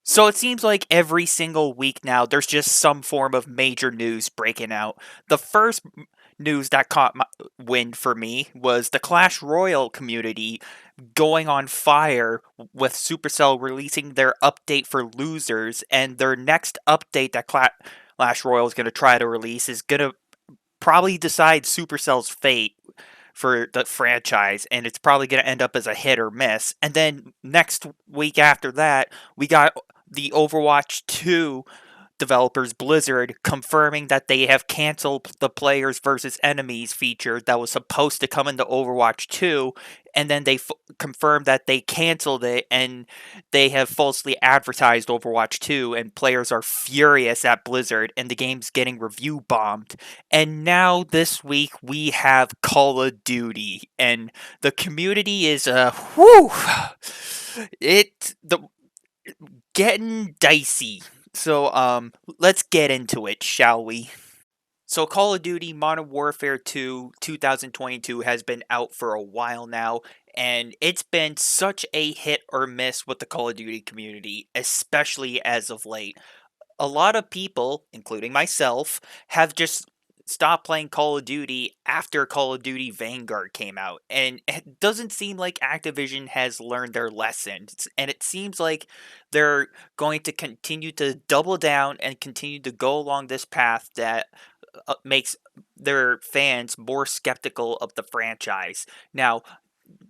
So it seems like every single week now, there's just some form of major news breaking out. The first news that caught my wind for me was the Clash Royale community going on fire with Supercell releasing their update for losers, and their next update that Clash Royale is going to try to release is going to probably decide Supercell's fate for the franchise, and it's probably going to end up as a hit or miss. And then next week after that, we got the Overwatch 2 developers Blizzard confirming that they have canceled the players versus enemies feature that was supposed to come into Overwatch 2, and then they confirmed that they canceled it and they have falsely advertised Overwatch 2, and players are furious at Blizzard and the game's getting review bombed. And now this week we have Call of Duty, and the community is whew, the getting dicey. So let's get into it, shall we? So Call of Duty Modern Warfare 2 2022 has been out for a while now, and it's been such a hit or miss with the Call of Duty community, especially as of late. A lot of people, including myself, have just stopped playing Call of Duty after Call of Duty Vanguard came out. And it doesn't seem like Activision has learned their lessons. And it seems like they're going to continue to double down and continue to go along this path that makes their fans more skeptical of the franchise. Now,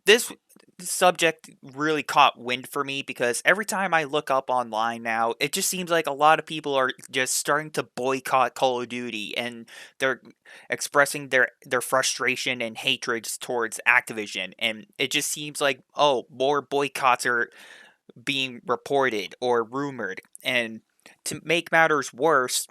this subject really caught wind for me because every time I look up online now, it just seems like a lot of people are just starting to boycott Call of Duty, and they're expressing their frustration and hatred towards Activision, and it just seems like, oh, more boycotts are being reported or rumored. And to make matters worse,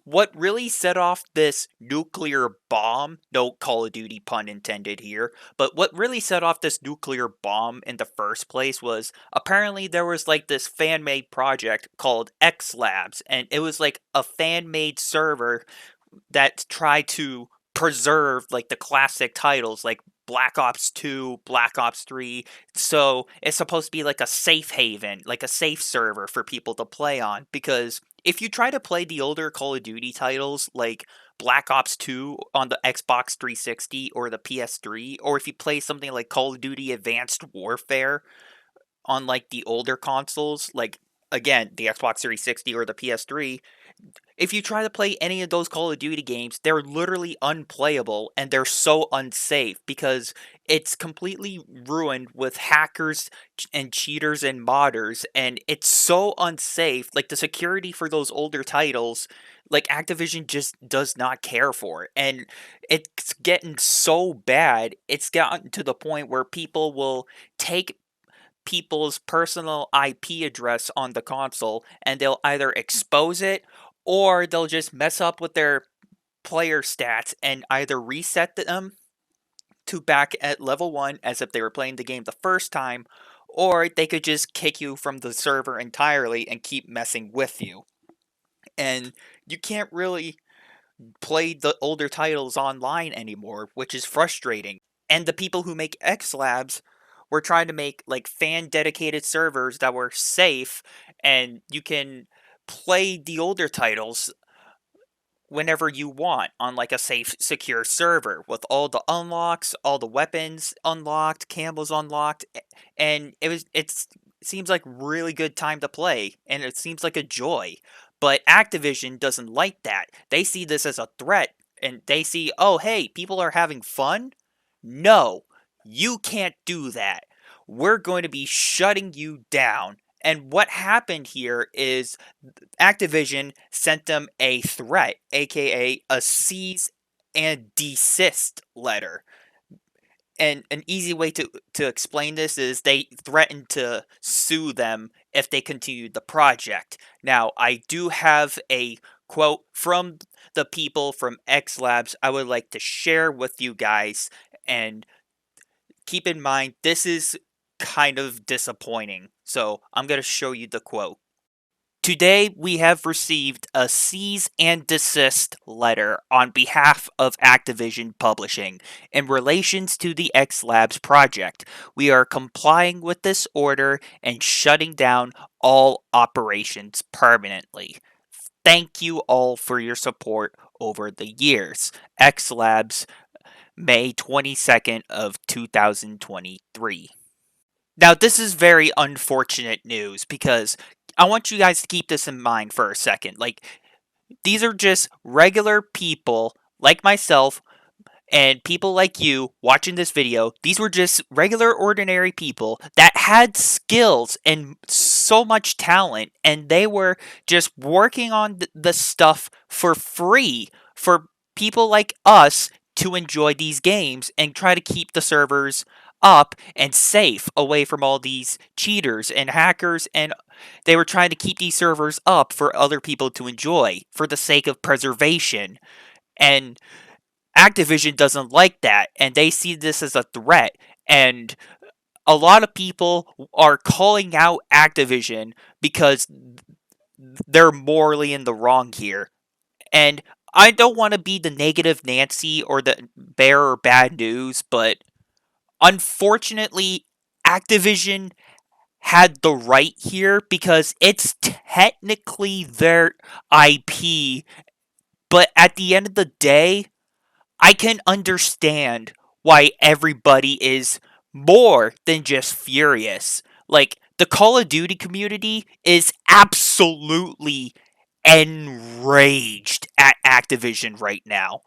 what really set off this nuclear bomb, no Call of Duty pun intended here, but what really set off this nuclear bomb in the first place was apparently there was like this fan made project called X Labs, and it was like a fan made server that tried to preserve like the classic titles like Black Ops 2, Black Ops 3. So it's supposed to be like a safe haven, like a safe server for people to play on. Because if you try to play the older Call of Duty titles like Black Ops 2 on the Xbox 360 or the PS3, or if you play something like Call of Duty Advanced Warfare on like the older consoles, like again, the Xbox 360 or the PS3, if you try to play any of those Call of Duty games, they're literally unplayable and they're so unsafe because it's completely ruined with hackers and cheaters and modders, and it's so unsafe. Like the security for those older titles, like Activision just does not care for it. And it's getting so bad, it's gotten to the point where people will take people's personal IP address on the console and they'll either expose it or they'll just mess up with their player stats and either reset them to back at level 1 as if they were playing the game the first time, or they could just kick you from the server entirely and keep messing with you. And you can't really play the older titles online anymore, which is frustrating. And the people who make X Labs were trying to make like fan dedicated servers that were safe, and you can play the older titles whenever you want on like a safe secure server with all the unlocks, all the weapons unlocked, camos unlocked, and it seems like really good time to play, and it seems like a joy. But Activision doesn't like that. They see this as a threat, and they see, oh hey, people are having fun? No, you can't do that. We're going to be shutting you down. And what happened here is Activision sent them a threat, aka a cease and desist letter. And an easy way to explain this is they threatened to sue them if they continued the project. Now, I do have a quote from the people from X Labs I would like to share with you guys, and keep in mind this is kind of disappointing. So I'm going to show you the quote. Today, we have received a cease and desist letter on behalf of Activision Publishing in relations to the X Labs project. We are complying with this order and shutting down all operations permanently. Thank you all for your support over the years. X Labs, May 22nd of 2023. Now, this is very unfortunate news because I want you guys to keep this in mind for a second. Like, these are just regular people like myself and people like you watching this video. These were just regular, ordinary people that had skills and so much talent, and they were just working on the stuff for free for people like us to enjoy these games and try to keep the servers up and safe away from all these cheaters and hackers, and they were trying to keep these servers up for other people to enjoy for the sake of preservation. And Activision doesn't like that, and they see this as a threat. And a lot of people are calling out Activision because they're morally in the wrong here. And I don't want to be the negative Nancy or the bearer of bad news, but unfortunately, Activision had the right here because it's technically their IP, but at the end of the day, I can understand why everybody is more than just furious. Like, the Call of Duty community is absolutely enraged at Activision right now.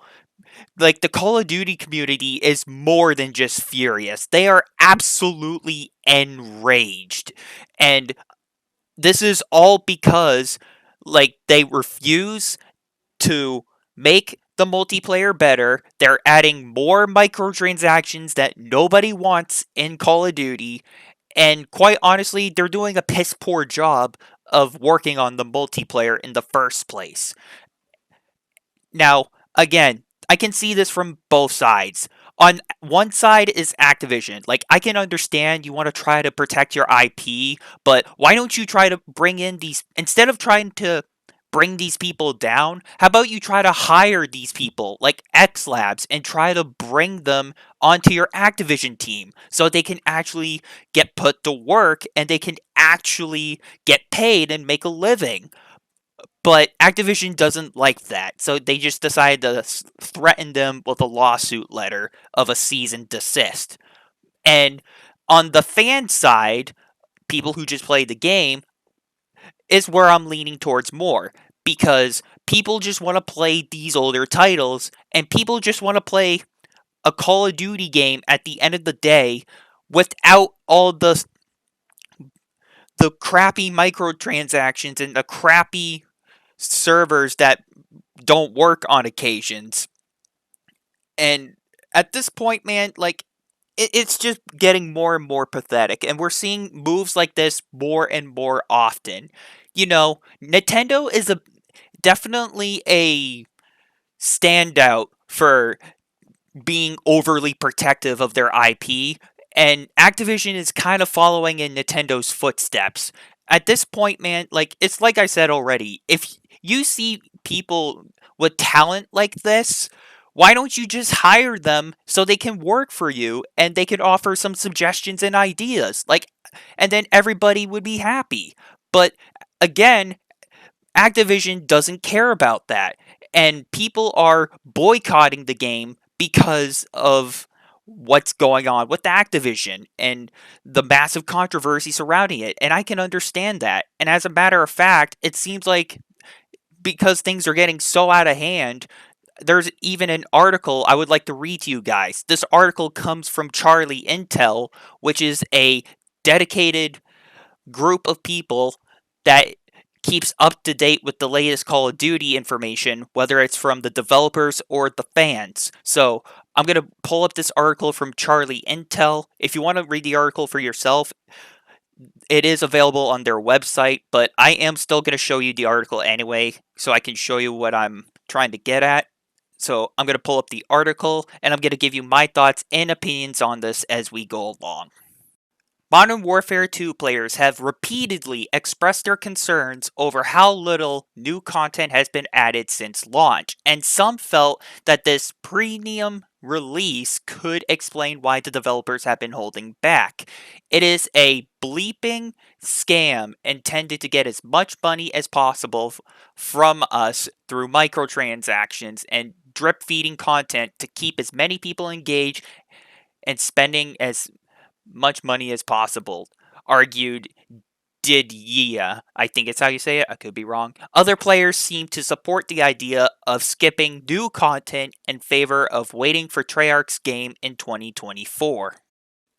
Like, the Call of Duty community is more than just furious. They are absolutely enraged. And this is all because, like, they refuse to make the multiplayer better. They're adding more microtransactions that nobody wants in Call of Duty. And quite honestly, they're doing a piss poor job of working on the multiplayer in the first place. Now, again, I can see this from both sides. On one side is Activision. Like, I can understand you want to try to protect your IP, but why don't you try to bring in these, instead of trying to bring these people down, how about you try to hire these people like X Labs and try to bring them onto your Activision team so they can actually get put to work and they can actually get paid and make a living. But Activision doesn't like that, so they just decided to threaten them with a lawsuit letter of a cease and desist. And on the fan side, people who just play the game, is where I'm leaning towards more. Because people just want to play these older titles, and people just want to play a Call of Duty game at the end of the day without all the crappy microtransactions and the crappy servers that don't work on occasions. And at this point, man, like, it's just getting more and more pathetic. And we're seeing moves like this more and more often. You know, Nintendo is definitely a standout for being overly protective of their IP, and Activision is kind of following in Nintendo's footsteps. At this point, man, like, it's like I said already, if you see people with talent like this, why don't you just hire them so they can work for you and they can offer some suggestions and ideas? Like, and then everybody would be happy. But again, Activision doesn't care about that. And people are boycotting the game because of what's going on with Activision and the massive controversy surrounding it. And I can understand that. And as a matter of fact, it seems like because things are getting so out of hand, there's even an article I would like to read to you guys. This article comes from Charlie Intel, which is a dedicated group of people that keeps up to date with the latest Call of Duty information, whether it's from the developers or the fans. So I'm going to pull up this article from Charlie Intel. If you want to read the article for yourself, it is available on their website, but I am still going to show you the article anyway, so I can show you what I'm trying to get at. So I'm going to pull up the article, and I'm going to give you my thoughts and opinions on this as we go along. Modern Warfare 2 players have repeatedly expressed their concerns over how little new content has been added since launch, and some felt that this premium release could explain why the developers have been holding back. It is a bleeping scam intended to get as much money as possible from us through microtransactions and drip feeding content to keep as many people engaged and spending as much money as possible, argued Didier. I think it's how you say it. I could be wrong. Other players seem to support the idea of skipping new content in favor of waiting for Treyarch's game in 2024.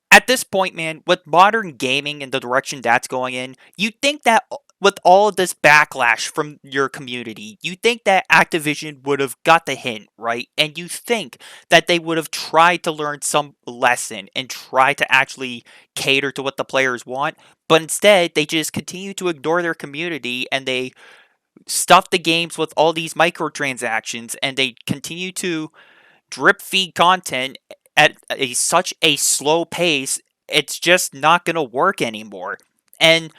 At this point, man, with modern gaming and the direction that's going in, you think that with all of this backlash from your community, you think that Activision would have got the hint, right? And you think that they would have tried to learn some lesson and try to actually cater to what the players want, but instead they just continue to ignore their community and they stuff the games with all these microtransactions and they continue to drip feed content at such a slow pace, it's just not going to work anymore. And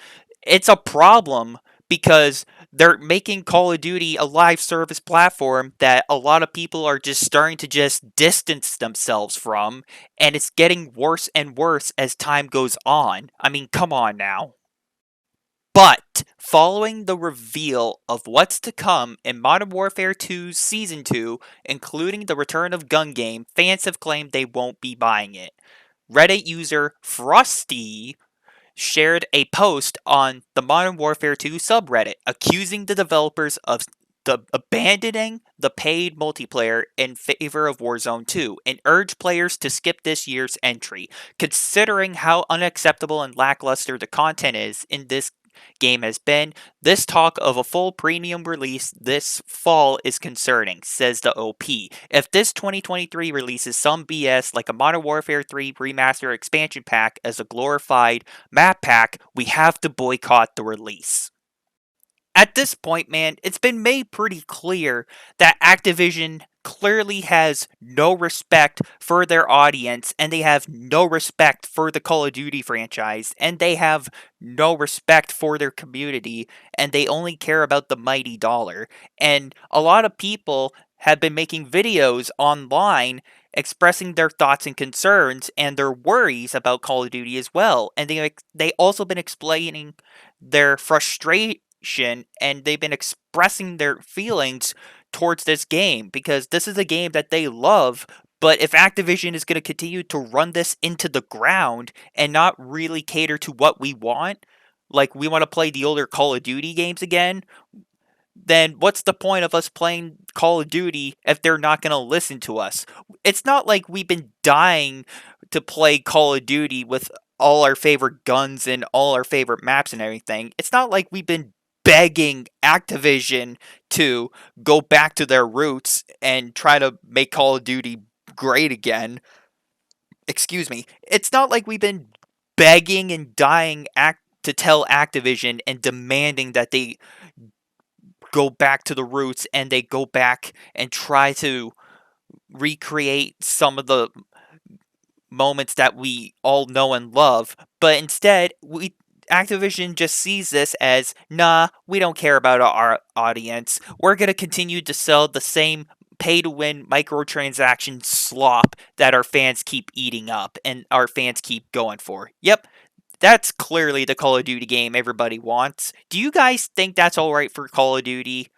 it's a problem because they're making Call of Duty a live service platform that a lot of people are just starting to just distance themselves from, and it's getting worse and worse as time goes on. I mean, come on now. But following the reveal of what's to come in Modern Warfare 2's Season 2, including the return of Gun Game, fans have claimed they won't be buying it. Reddit user Frosty shared a post on the Modern Warfare 2 subreddit accusing the developers of abandoning the paid multiplayer in favor of Warzone 2 and urged players to skip this year's entry. Considering how unacceptable and lackluster the content is in this game has been, this talk of a full premium release this fall is concerning, says the OP. If this 2023 releases some BS like a Modern Warfare 3 remaster expansion pack as a glorified map pack, we have to boycott the release. At this point, man, it's been made pretty clear that Activision clearly has no respect for their audience, and they have no respect for the Call of Duty franchise, and they have no respect for their community, and they only care about the mighty dollar. And a lot of people have been making videos online expressing their thoughts and concerns and their worries about Call of Duty as well. And they also been explaining their frustration and they've been expressing their feelings towards this game because this is a game that they love. But if Activision is going to continue to run this into the ground and not really cater to what we want, like we want to play the older Call of Duty games again, then what's the point of us playing Call of Duty if they're not going to listen to us? It's not like we've been dying to play Call of Duty with all our favorite guns and all our favorite maps and everything. It's not like we've been begging Activision to go back to their roots and try to make Call of Duty great again. Excuse me. It's not like we've been begging and dying to tell Activision and demanding that they go back to the roots and they go back and try to recreate some of the moments that we all know and love, but instead Activision just sees this as, nah, we don't care about our audience. We're going to continue to sell the same pay-to-win microtransaction slop that our fans keep eating up and our fans keep going for. Yep, that's clearly the Call of Duty game everybody wants. Do you guys think that's alright for Call of Duty?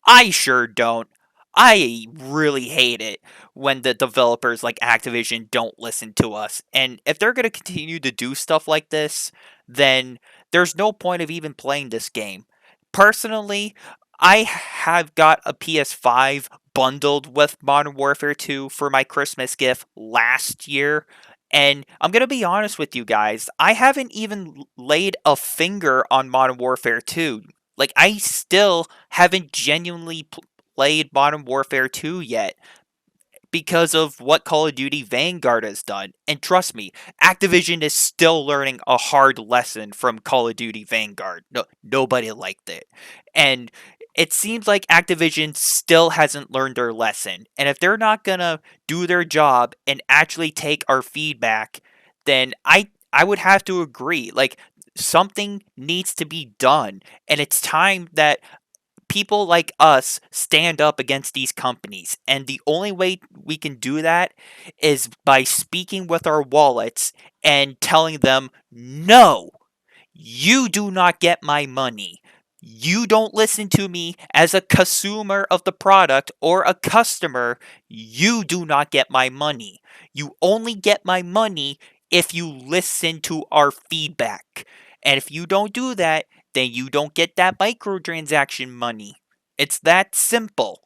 I sure don't. I really hate it when the developers like Activision don't listen to us. And if they're going to continue to do stuff like this, then there's no point of even playing this game. Personally, I have got a PS5 bundled with Modern Warfare 2 for my Christmas gift last year. And I'm going to be honest with you guys, I haven't even laid a finger on Modern Warfare 2. Like, I still haven't genuinely played Modern Warfare 2 yet because of what Call of Duty Vanguard has done. And trust me, Activision is still learning a hard lesson from Call of Duty Vanguard. No, nobody liked it. And it seems like Activision still hasn't learned their lesson. And if they're not gonna do their job and actually take our feedback, then I would have to agree. Like, something needs to be done, and it's time that people like us stand up against these companies. And the only way we can do that is by speaking with our wallets and telling them, no, you do not get my money. You don't listen to me as a consumer of the product or a customer. You do not get my money. You only get my money if you listen to our feedback. And if you don't do that, then you don't get that microtransaction money. It's that simple.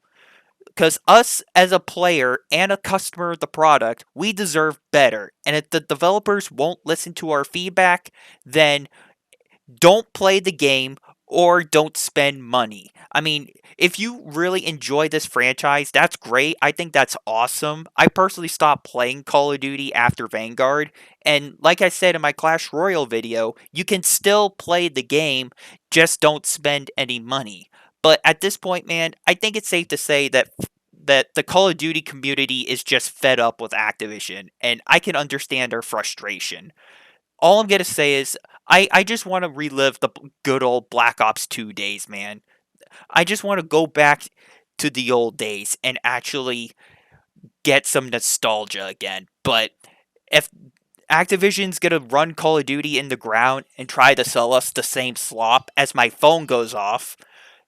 Because us as a player and a customer of the product, we deserve better. And if the developers won't listen to our feedback, then don't play the game or don't spend money. I mean, if you really enjoy this franchise, that's great. I think that's awesome. I personally stopped playing Call of Duty after Vanguard, and like I said in my Clash Royale video, you can still play the game, just don't spend any money. But at this point, man, I think it's safe to say that the Call of Duty community is just fed up with Activision, and I can understand their frustration. All I'm gonna say is I just want to relive the good old Black Ops 2 days, man. I just want to go back to the old days and actually get some nostalgia again. But if Activision's gonna run Call of Duty in the ground and try to sell us the same slop as my phone goes off,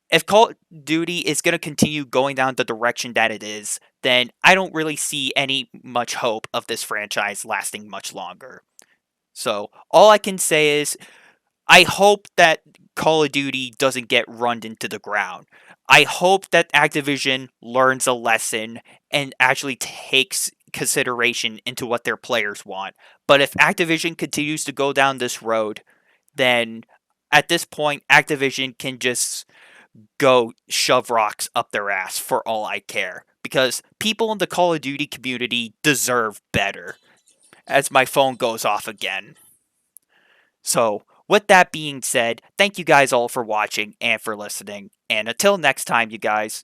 if Call of Duty is gonna continue going down the direction that it is, then I don't really see any much hope of this franchise lasting much longer. So all I can say is I hope that Call of Duty doesn't get run into the ground. I hope that Activision learns a lesson and actually takes consideration into what their players want. But if Activision continues to go down this road, then at this point, Activision can just go shove rocks up their ass for all I care. Because people in the Call of Duty community deserve better. As my phone goes off again. So, with that being said, thank you guys all for watching and for listening. And until next time, you guys,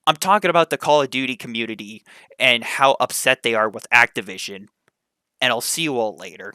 I'm talking about the Call of Duty community and how upset they are with Activision. And I'll see you all later.